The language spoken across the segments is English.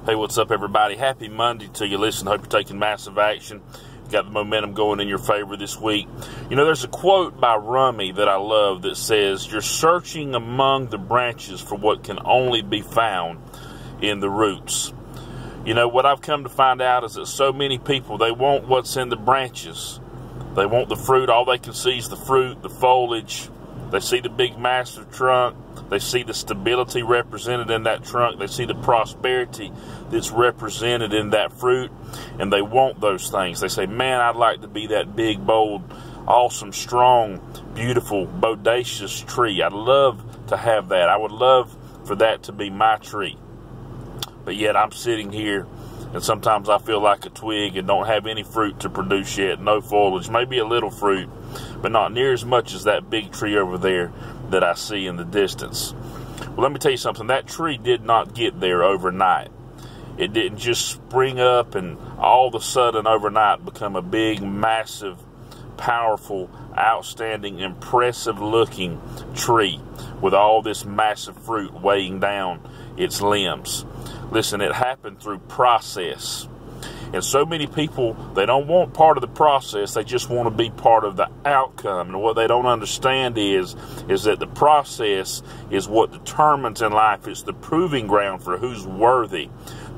Hey, what's up, everybody? Happy Monday to you. Listen, hope you're taking massive action. Got the momentum going in your favor this week. You know, there's a quote by Rumi that I love that says, "You're searching among the branches for what can only be found in the roots." You know, what I've come to find out is that so many people, they want what's in the branches. They want the fruit. All they can see is the fruit, the foliage. They see the big, massive trunk. They see the stability represented in that trunk. They see the prosperity that's represented in that fruit. And they want those things. They say, man, I'd like to be that big, bold, awesome, strong, beautiful, bodacious tree. I'd love to have that. I would love for that to be my tree. But yet I'm sitting here, and sometimes I feel like a twig and don't have any fruit to produce yet. No foliage, maybe a little fruit, but not near as much as that big tree over there that I see in the distance. Well, let me tell you something. That tree did not get there overnight. It didn't just spring up and all of a sudden overnight become a big, massive, powerful, outstanding, impressive-looking tree with all this massive fruit weighing down its limbs. Listen, it happened through process. And so many people, they don't want part of the process, they just want to be part of the outcome. And what they don't understand is that the process is what determines in life. It's the proving ground for who's worthy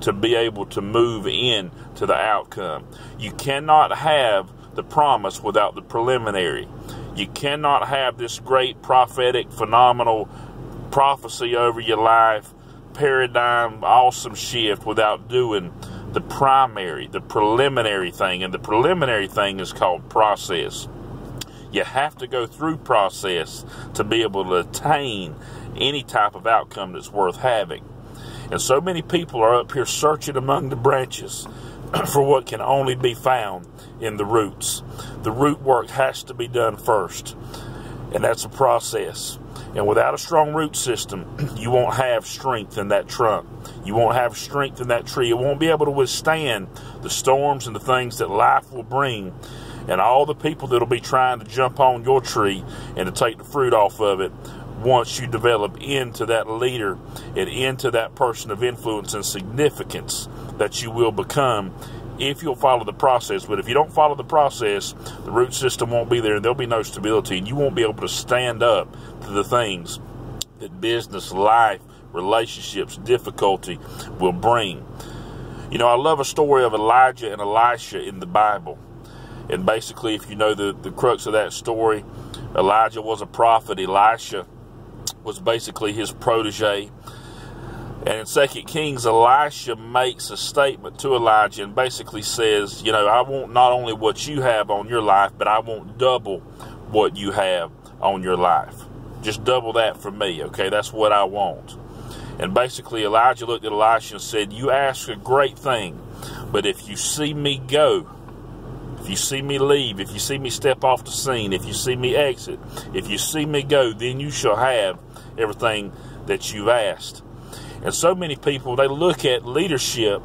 to be able to move in to the outcome. You cannot have the promise without the preliminary. You cannot have this great prophetic, phenomenal prophecy over your life, paradigm, awesome shift without doing the primary, the preliminary thing. And the preliminary thing is called process. You have to go through process to be able to attain any type of outcome that's worth having. And so many people are up here searching among the branches for what can only be found in the roots. The root work has to be done first, and that's a process. And without a strong root system, you won't have strength in that trunk. You won't have strength in that tree. It won't be able to withstand the storms and the things that life will bring, and all the people that will be trying to jump on your tree and to take the fruit off of it once you develop into that leader and into that person of influence and significance that you will become if you'll follow the process. But if you don't follow the process, the root system won't be there, and there'll be no stability, and you won't be able to stand up to the things that business, life, relationships, difficulty will bring. You know, I love a story of Elijah and Elisha in the Bible. And basically, if you know the crux of that story, Elijah was a prophet. Elisha was basically his protege. And in 2 Kings, Elisha makes a statement to Elijah and basically says, you know, I want not only what you have on your life, but I want double what you have on your life. Just double that for me, okay? That's what I want. And basically, Elijah looked at Elisha and said, you ask a great thing, but if you see me go, if you see me leave, if you see me step off the scene, if you see me exit, if you see me go, then you shall have everything that you've asked. And so many people, they look at leadership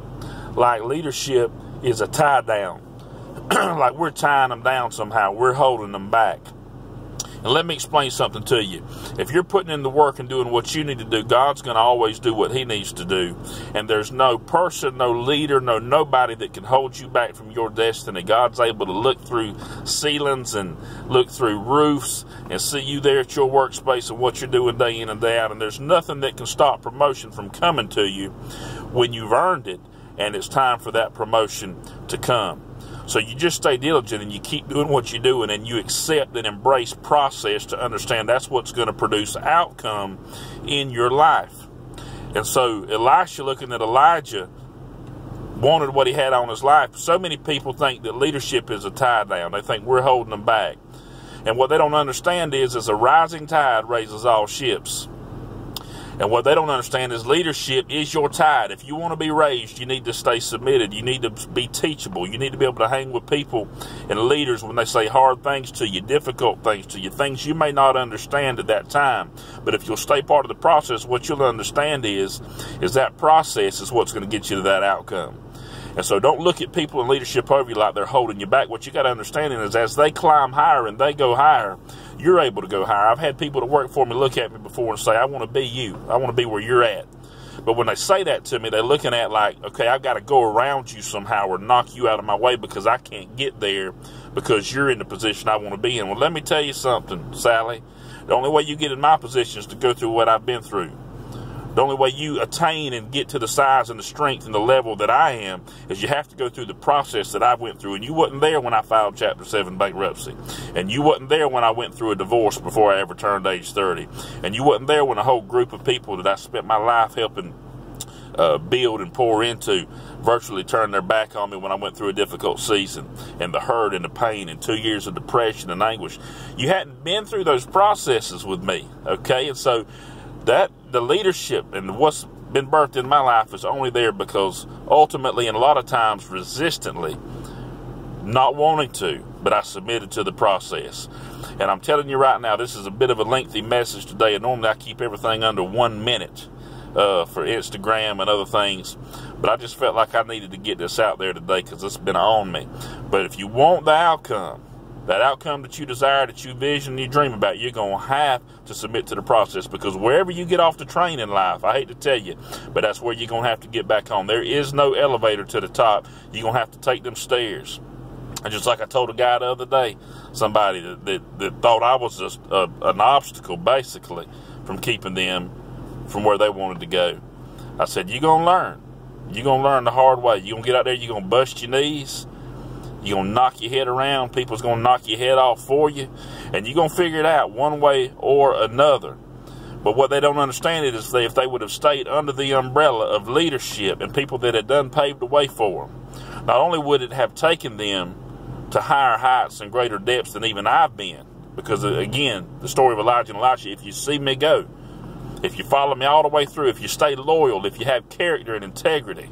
like leadership is a tie down. Like we're tying them down somehow. We're holding them back. And let me explain something to you. If you're putting in the work and doing what you need to do, God's going to always do what he needs to do. And there's no person, no leader, nobody that can hold you back from your destiny. God's able to look through ceilings and look through roofs and see you there at your workspace and what you're doing day in and day out. And there's nothing that can stop promotion from coming to you when you've earned it and it's time for that promotion to come. So you just stay diligent and you keep doing what you're doing, and you accept and embrace process to understand that's what's going to produce outcome in your life. And so Elisha, looking at Elijah, wanted what he had on his life. So many people think that leadership is a tie down. They think we're holding them back. And what they don't understand is a rising tide raises all ships. And what they don't understand is leadership is your tide. If you want to be raised, you need to stay submitted. You need to be teachable. You need to be able to hang with people and leaders when they say hard things to you, difficult things to you, things you may not understand at that time. But if you'll stay part of the process, what you'll understand is that process is what's going to get you to that outcome. And so don't look at people in leadership over you like they're holding you back. What you got to understand is as they climb higher and they go higher, you're able to go higher. I've had people that work for me look at me before and say, I want to be you. I want to be where you're at. But when they say that to me, they're looking at like, okay, I've got to go around you somehow or knock you out of my way because I can't get there because you're in the position I want to be in. Well, let me tell you something, Sally. The only way you get in my position is to go through what I've been through. The only way you attain and get to the size and the strength and the level that I am is you have to go through the process that I went through. And you wasn't there when I filed Chapter 7 bankruptcy. And you wasn't there when I went through a divorce before I ever turned age 30. And you wasn't there when a whole group of people that I spent my life helping build and pour into virtually turned their back on me when I went through a difficult season, and the hurt and the pain and 2 years of depression and anguish. You hadn't been through those processes with me, okay? And so that the leadership and what's been birthed in my life is only there because ultimately and a lot of times resistantly, not wanting to, but I submitted to the process. And I'm telling you right now, this is a bit of a lengthy message today, and normally I keep everything under 1 minute for Instagram and other things, but I just felt like I needed to get this out there today because it's been on me. But if you want the outcome, that outcome that you desire, that you vision, and you dream about, you're going to have to submit to the process, because wherever you get off the train in life, I hate to tell you, but that's where you're going to have to get back on. There is no elevator to the top. You're going to have to take them stairs. And just like I told a guy the other day, somebody that thought I was just an obstacle, basically, from keeping them from where they wanted to go. I said, you're going to learn. You're going to learn the hard way. You're going to get out there, you're going to bust your knees. You're going to knock your head around. People's going to knock your head off for you. And you're going to figure it out one way or another. But what they don't understand is if they would have stayed under the umbrella of leadership and people that had done paved the way for them, not only would it have taken them to higher heights and greater depths than even I've been. Because, again, the story of Elijah and Elisha, if you see me go, if you follow me all the way through, if you stay loyal, if you have character and integrity.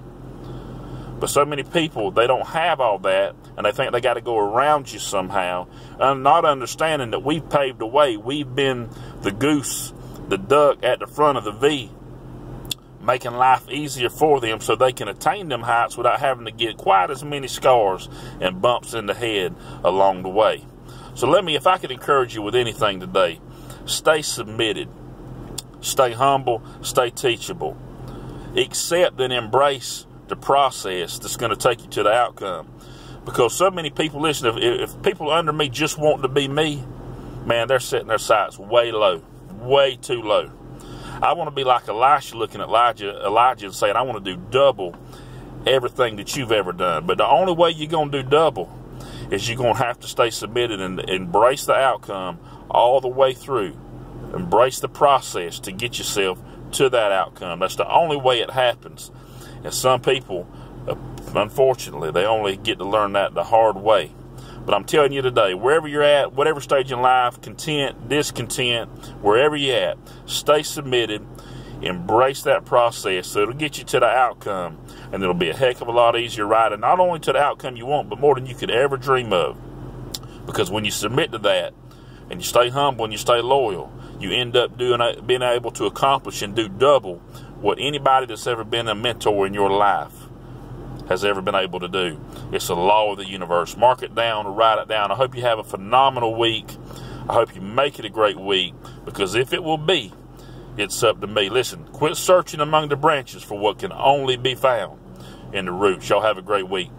But so many people, they don't have all that, and they think they got to go around you somehow, and not understanding that we've paved the way. We've been the goose, the duck at the front of the V, making life easier for them so they can attain them heights without having to get quite as many scars and bumps in the head along the way. So if I could encourage you with anything today, stay submitted, stay humble, stay teachable, accept and embrace the process that's going to take you to the outcome. Because so many people, listen, if people under me just want to be me, man, they're setting their sights way low, way too low. I want to be like Elisha looking at Elijah and saying, I want to do double everything that you've ever done. But the only way you're going to do double is you're going to have to stay submitted and embrace the outcome all the way through. Embrace the process to get yourself to that outcome. That's the only way it happens. And some people, unfortunately, they only get to learn that the hard way. But I'm telling you today, wherever you're at, whatever stage in life, content, discontent, wherever you're at, stay submitted, embrace that process so it'll get you to the outcome, and it'll be a heck of a lot easier riding, not only to the outcome you want, but more than you could ever dream of. Because when you submit to that, and you stay humble and you stay loyal, you end up being able to accomplish and do double what anybody that's ever been a mentor in your life has ever been able to do. It's a law of the universe. Mark it down or write it down. I hope you have a phenomenal week. I hope you make it a great week, because if it will be, it's up to me. Listen, quit searching among the branches for what can only be found in the roots. Y'all have a great week.